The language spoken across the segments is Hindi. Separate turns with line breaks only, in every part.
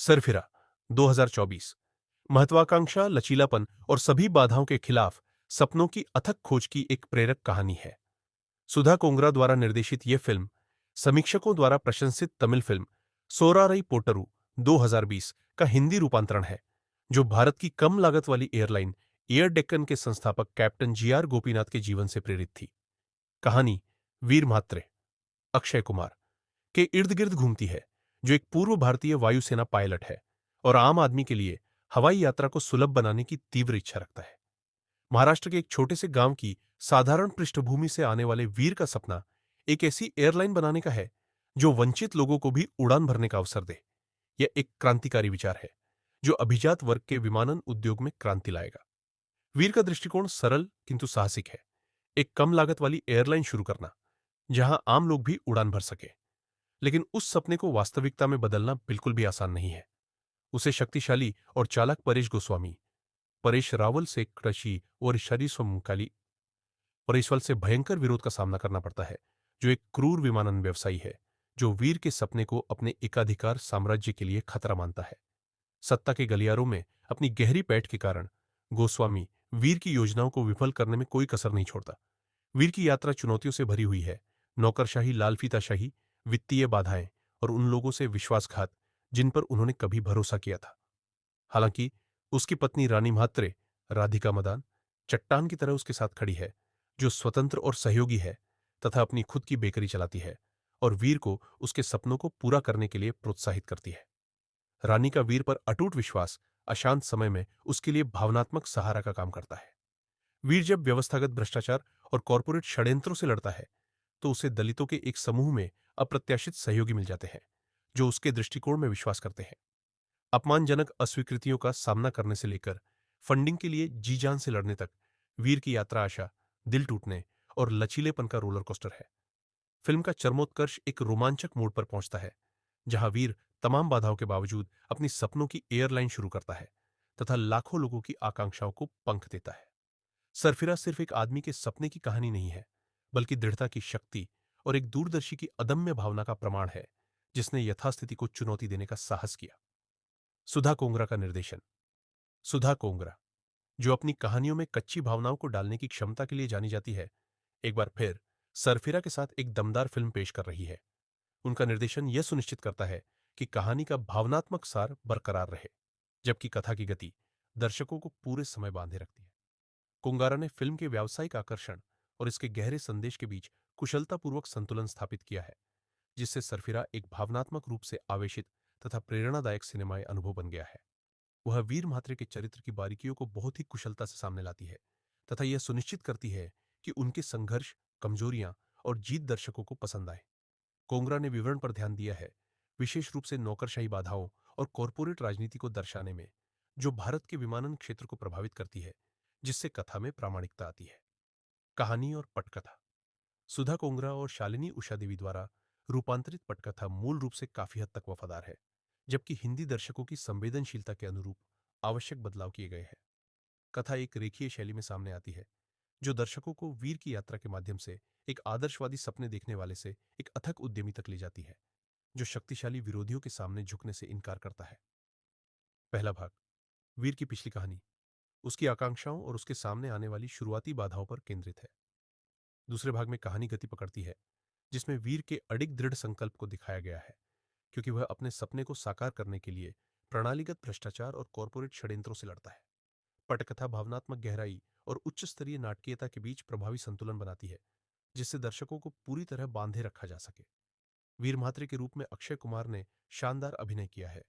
सरफिरा 2024 महत्वाकांक्षा, लचीलापन और सभी बाधाओं के खिलाफ सपनों की अथक खोज की एक प्रेरक कहानी है। सुधा कोंगरा द्वारा निर्देशित यह फिल्म समीक्षकों द्वारा प्रशंसित तमिल फिल्म सोरारई पोट्टरू 2020 का हिंदी रूपांतरण है, जो भारत की कम लागत वाली एयरलाइन एयर डेक्कन के संस्थापक कैप्टन जीआर गोपीनाथ के जीवन से प्रेरित थी। कहानी वीर म्हात्रे, अक्षय कुमार के इर्द गिर्द घूमती है, जो एक पूर्व भारतीय वायुसेना पायलट है और आम आदमी के लिए हवाई यात्रा को सुलभ बनाने की तीव्र इच्छा रखता है। महाराष्ट्र के एक छोटे से गांव की साधारण पृष्ठभूमि से आने वाले वीर का सपना एक ऐसी एयरलाइन बनाने का है जो वंचित लोगों को भी उड़ान भरने का अवसर दे। यह एक क्रांतिकारी विचार है जो अभिजात वर्ग के विमानन उद्योग में क्रांति लाएगा। वीर का दृष्टिकोण सरल किंतु साहसिक है, एक कम लागत वाली एयरलाइन शुरू करना जहां आम लोग भी उड़ान भर सके। लेकिन उस सपने को वास्तविकता में बदलना बिल्कुल भी आसान नहीं है। उसे शक्तिशाली और चालाक परेश गोस्वामी, परेश रावल से कृषि और शरीसोमकाली परिसवल से भयंकर विरोध का सामना करना पड़ता है, जो एक क्रूर विमानन व्यवसायी है जो वीर के सपने को अपने एकाधिकार साम्राज्य के लिए खतरा मानता है। सत्ता के गलियारों में अपनी गहरी पैठ के कारण गोस्वामी वीर की योजनाओं को विफल करने में कोई कसर नहीं छोड़ता। वीर की यात्रा चुनौतियों से भरी हुई है, नौकरशाही, लालफीताशाही, वित्तीय बाधाएं और उन लोगों से विश्वासघात जिन पर उन्होंने कभी भरोसा किया था। हालांकि उसकी पत्नी रानी म्हात्रे, राधिका मदान, चट्टान की तरह उसके साथ खड़ी है, जो स्वतंत्र और सहयोगी है तथा अपनी खुद की बेकरी चलाती है और वीर को उसके सपनों को पूरा करने के लिए प्रोत्साहित करती है। रानी का वीर पर अटूट विश्वास अशांत समय में उसके लिए भावनात्मक सहारा का काम करता है। वीर जब व्यवस्थागत भ्रष्टाचार और कॉरपोरेट षड्यंत्रों से लड़ता है, तो उसे दलितों के एक समूह में अप्रत्याशित सहयोगी मिल जाते हैं, जो उसके दृष्टिकोण में विश्वास करते हैं। अपमानजनक अस्वीकृतियों का सामना करने से लेकर फंडिंग के लिए जी जान से लड़ने तक, वीर की यात्रा आशा, दिल टूटने और लचीलेपन का रोलर कोस्टर है। फिल्म का चरमोत्कर्ष एक रोमांचक मोड़ पर पहुंचता है, जहां वीर तमाम बाधाओं के बावजूद अपनी सपनों की एयरलाइन शुरू करता है तथा लाखों लोगों की आकांक्षाओं को पंख देता है। सरफिरा सिर्फ एक आदमी के सपने की कहानी नहीं है, बल्कि दृढ़ता की शक्ति और एक दूरदर्शी की अदम्य भावना का प्रमाण है, जिसने यथास्थिति को चुनौती देने का साहस किया। सुधा कोंगरा का निर्देशन। सुधा कोंगरा, जो अपनी कहानियों में कच्ची भावनाओं को डालने की क्षमता के लिए जानी जाती है, एक बार फिर सरफिरा के साथ एक दमदार फिल्म पेश कर रही है। उनका निर्देशन यह सुनिश्चित करता है कि कहानी का भावनात्मक सार बरकरार रहे, जबकि कथा की गति दर्शकों को पूरे समय बांधे रखती है। कुंगारा ने फिल्म के व्यावसायिक आकर्षण और इसके गहरे संदेश के बीच कुशलतापूर्वक संतुलन स्थापित किया है, जिससे सरफिरा एक भावनात्मक रूप से आवेशित तथा प्रेरणादायक सिनेमाई अनुभव बन गया है। वह वीर म्हात्रे के चरित्र की बारीकियों को बहुत ही कुशलता से सामने लाती है तथा यह सुनिश्चित करती है कि उनके संघर्ष, कमजोरियां और जीत दर्शकों को पसंद आए। कोंगरा ने विवरण पर ध्यान दिया है, विशेष रूप से नौकरशाही बाधाओं और कॉरपोरेट राजनीति को दर्शाने में, जो भारत के विमानन क्षेत्र को प्रभावित करती है, जिससे कथा में प्रामाणिकता आती है। कहानी और पटकथा। सुधा कोंगरा और शालिनी उषा देवी द्वारा रूपांतरित पटकथा मूल रूप से काफी हद तक वफादार है, जबकि हिंदी दर्शकों की संवेदनशीलता के अनुरूप आवश्यक बदलाव किए गए हैं। कथा एक रेखीय शैली में सामने आती है, जो दर्शकों को वीर की यात्रा के माध्यम से एक आदर्शवादी सपने देखने वाले से एक अथक उद्यमी तक ले जाती है, जो शक्तिशाली विरोधियों के सामने झुकने से इनकार करता है। पहला भाग, वीर की पिछली कहानी, उसकी आकांक्षाओं और उसके सामने आने वाली शुरुआती बाधाओं पर केंद्रित है। दूसरे भाग में कहानी गति पकड़ती है, जिसमें वीर के अडिग दृढ़ संकल्प को दिखाया गया है, क्योंकि वह अपने सपने को साकार करने के लिए प्रणालीगत भ्रष्टाचार और कॉरपोरेट षड्यंत्रों से लड़ता है। पटकथा भावनात्मक गहराई और उच्च स्तरीय नाटकीयता के बीच प्रभावी संतुलन बनाती है, जिससे दर्शकों को पूरी तरह बांधे रखा जा सके। वीर म्हात्रे के रूप में अक्षय कुमार ने शानदार अभिनय किया है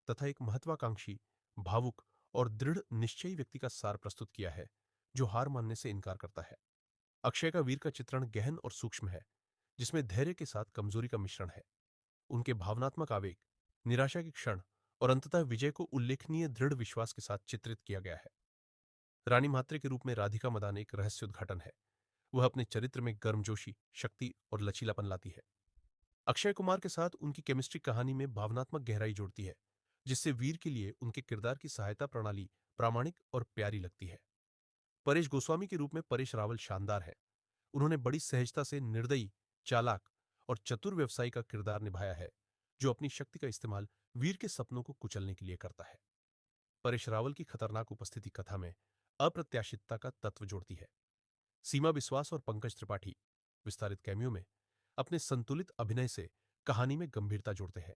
तथा एक महत्वाकांक्षी, भावुक और दृढ़ निश्चयी व्यक्ति का सार प्रस्तुत किया है, जो हार मानने से इनकार करता है। अक्षय का वीर का चित्रण गहन और सूक्ष्म है, जिसमें धैर्य के साथ कमजोरी का मिश्रण है। उनके भावनात्मक आवेग, निराशा के क्षण और अंततः विजय को उल्लेखनीय दृढ़ विश्वास के साथ चित्रित किया गया है। रानी म्हात्रे के रूप में राधिका मदान एक रहस्योद्घाटन है। वह अपने चरित्र में गर्मजोशी, शक्ति और लचीलापन लाती है। अक्षय कुमार के साथ उनकी केमिस्ट्री कहानी में भावनात्मक गहराई जोड़ती है, जिससे वीर के लिए उनके किरदार की सहायता प्रणाली प्रामाणिक और प्यारी लगती है। परेश गोस्वामी के रूप में परेश रावल शानदार है। उन्होंने बड़ी सहजता से निर्दयी, चालाक और चतुर व्यवसायी का किरदार निभाया है, जो अपनी शक्ति का इस्तेमाल वीर के सपनों को कुचलने के लिए करता है। परेश रावल की खतरनाक उपस्थिति कथा में अप्रत्याशितता का तत्व जोड़ती है। सीमा विश्वास और पंकज त्रिपाठी विस्तारित कैमियो में अपने संतुलित अभिनय से कहानी में गंभीरता जोड़ते हैं।